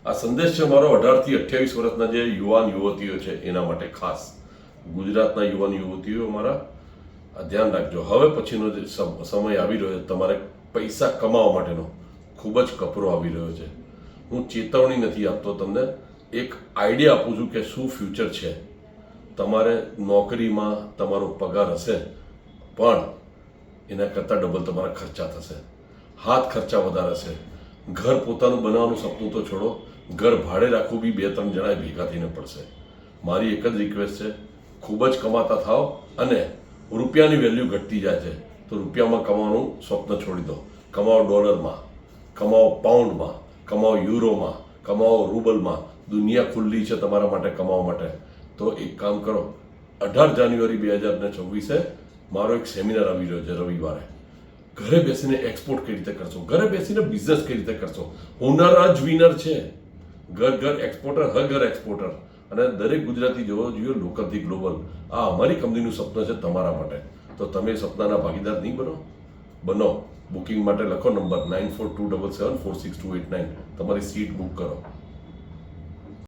આ સંદેશ છે મારો 18 થી 28 વર્ષના જે યુવાન યુવતીઓ છે એના માટે ખાસ. ગુજરાતના યુવાન યુવતીઓ મારા ધ્યાન રાખજો. હવે પછીનો જે સમય આવી રહ્યો છે તમારે પૈસા કમાવા માટેનો ખૂબ જ કપરો આવી રહ્યો છે. હું ચેતવણી નથી આપતો તમને, એક આઈડિયા આપું છું કે શું ફ્યુચર છે. તમારે નોકરીમાં તમારો પગાર હશે પણ એના કરતાં ડબલ તમારા ખર્ચા થશે, હાથ ખર્ચા વધારે હશે. ઘર પોતાનું બનાવવાનું સપનું તો છોડો, ઘર ભાડે રાખવું બી 2-3 જણાએ ભેગા થઈને પડશે. મારી એક જ રિક્વેસ્ટ છે, ખૂબ જ કમાતા થાઓ અને રૂપિયાની વેલ્યુ ઘટતી જાય છે તો રૂપિયામાં કમાવાનું સ્વપ્ન છોડી દો. કમાઓ ડોલરમાં, કમાઓ પાઉન્ડમાં, કમાઓ યુરોમાં, કમાઓ રૂબલમાં. દુનિયા ખુલ્લી છે તમારા માટે કમાવા માટે. તો એક કામ કરો, 18 જાન્યુઆરી 2026 મારો એક સેમિનાર આવી રહ્યો છે રવિવારે. ઘરે બેસીને એક્સપોર્ટ કઈ રીતે કરશો, ઘરે બેસીને બિઝનેસ કઈ રીતે કરશો. હુનર જ વિનર છે. ઘર ઘર એક્સપોર્ટર, હર ઘર એક્સપોર્ટર. અને દરેક ગુજરાતી જોવો જોઈએ લોકલથી ગ્લોબલ. આ અમારી કંપનીનું સપનું છે તમારા માટે. તો તમે સપનાના ભાગીદાર નહીં બનો. બુકિંગ માટે લખો નંબર 9427746289. તમારી સીટ બુક કરો.